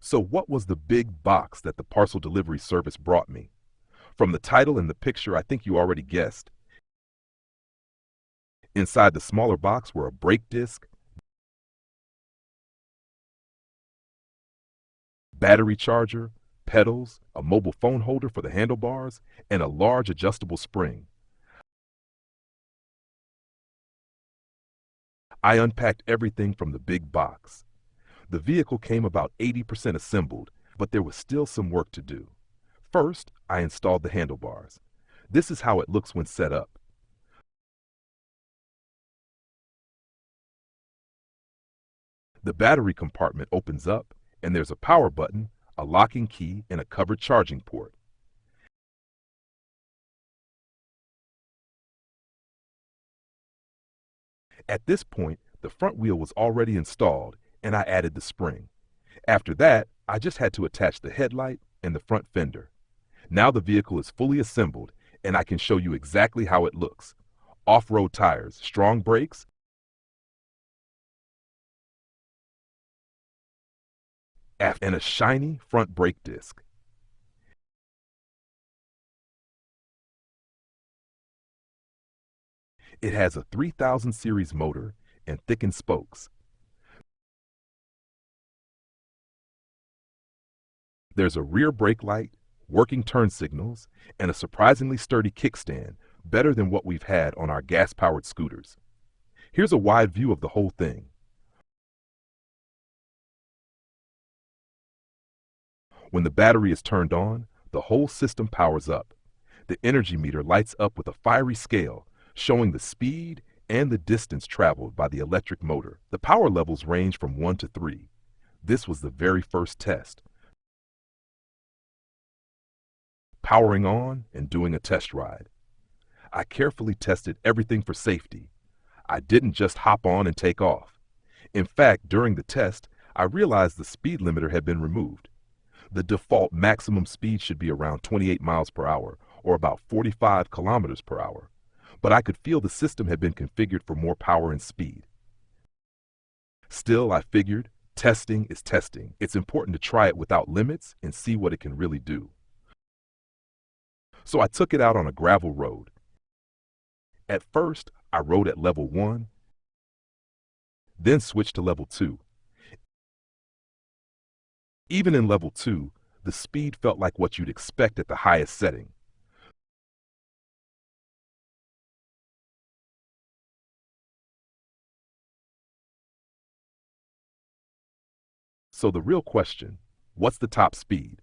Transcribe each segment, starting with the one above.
So what was the big box that the parcel delivery service brought me? From the title and the picture, I think you already guessed. Inside the smaller box were a brake disc, battery charger, pedals, a mobile phone holder for the handlebars, and a large adjustable spring. I unpacked everything from the big box. The vehicle came about 80% assembled, but there was still some work to do. First, I installed the handlebars. This is how it looks when set up. The battery compartment opens up, and there's a power button, a locking key, and a covered charging port. At this point, the front wheel was already installed, and I added the spring. After that, I just had to attach the headlight and the front fender. Now the vehicle is fully assembled, and I can show you exactly how it looks. Off-road tires, strong brakes, and a shiny front brake disc. It has a 3000 series motor and thickened spokes. There's a rear brake light, working turn signals, and a surprisingly sturdy kickstand, better than what we've had on our gas-powered scooters. Here's a wide view of the whole thing. When the battery is turned on, the whole system powers up. The energy meter lights up with a fiery scale, showing the speed and the distance traveled by the electric motor. The power levels range from 1 to 3. This was the very first test. Powering on and doing a test ride. I carefully tested everything for safety. I didn't just hop on and take off. In fact, during the test, I realized the speed limiter had been removed. The default maximum speed should be around 28 miles per hour, or about 45 kilometers per hour. But I could feel the system had been configured for more power and speed. Still, I figured, testing is testing. It's important to try it without limits and see what it can really do. So I took it out on a gravel road. At first, I rode at level 1, then switched to level 2. Even in level 2, the speed felt like what you'd expect at the highest setting. So the real question, what's the top speed?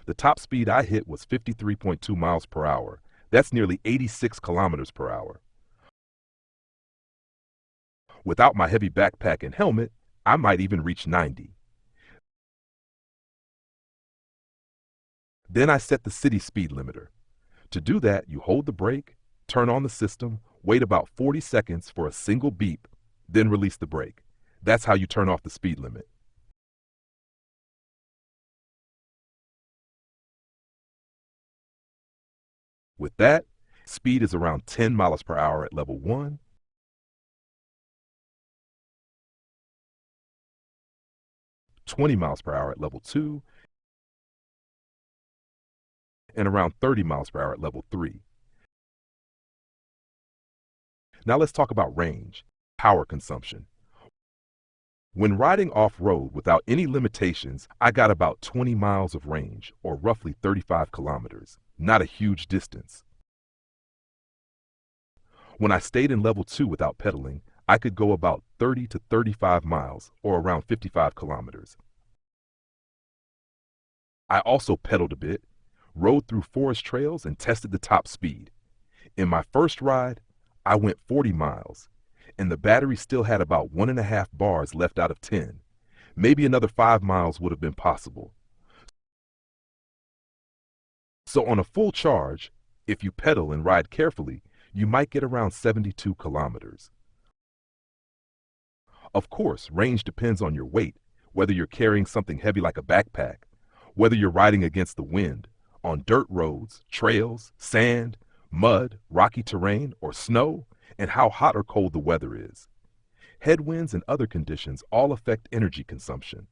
The top speed I hit was 53.2 miles per hour. That's nearly 86 kilometers per hour. Without my heavy backpack and helmet, I might even reach 90. Then I set the city speed limiter. To do that, you hold the brake, turn on the system, wait about 40 seconds for a single beep, then release the brake. That's how you turn off the speed limit. With that, speed is around 10 miles per hour at level 1, 20 miles per hour at level 2, and around 30 miles per hour at level 3. Now let's talk about range, power consumption. When riding off-road without any limitations, I got about 20 miles of range, or roughly 35 kilometers. Not a huge distance. When I stayed in level 2 without pedaling, I could go about 30 to 35 miles, or around 55 kilometers. I also pedaled a bit, rode through forest trails, and tested the top speed. In my first ride, I went 40 miles, and the battery still had about 1.5 bars left out of 10. Maybe another 5 miles would have been possible. So on a full charge, if you pedal and ride carefully, you might get around 72 kilometers. Of course, range depends on your weight, whether you're carrying something heavy like a backpack, whether you're riding against the wind, on dirt roads, trails, sand, mud, rocky terrain, or snow, and how hot or cold the weather is. Headwinds and other conditions all affect energy consumption.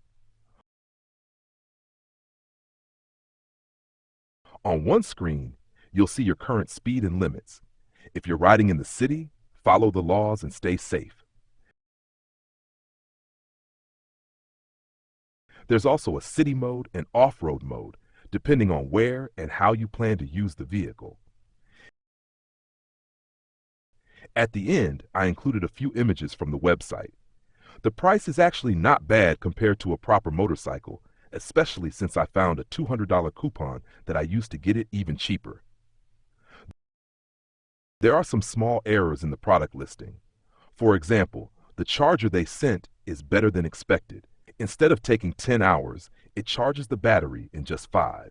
On one screen, you'll see your current speed and limits. If you're riding in the city, follow the laws and stay safe. There's also a city mode and off-road mode, depending on where and how you plan to use the vehicle. At the end, I included a few images from the website. The price is actually not bad compared to a proper motorcycle, especially since I found a $200 coupon that I used to get it even cheaper. There are some small errors in the product listing. For example, the charger they sent is better than expected. Instead of taking 10 hours, it charges the battery in just 5.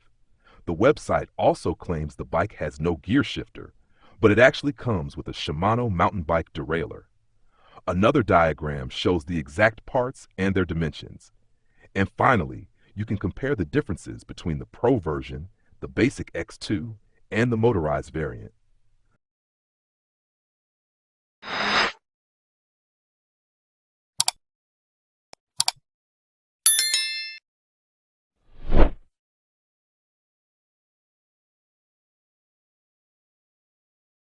The website also claims the bike has no gear shifter, but it actually comes with a Shimano mountain bike derailleur. Another diagram shows the exact parts and their dimensions. And finally, you can compare the differences between the Pro version, the basic X2, and the motorized variant.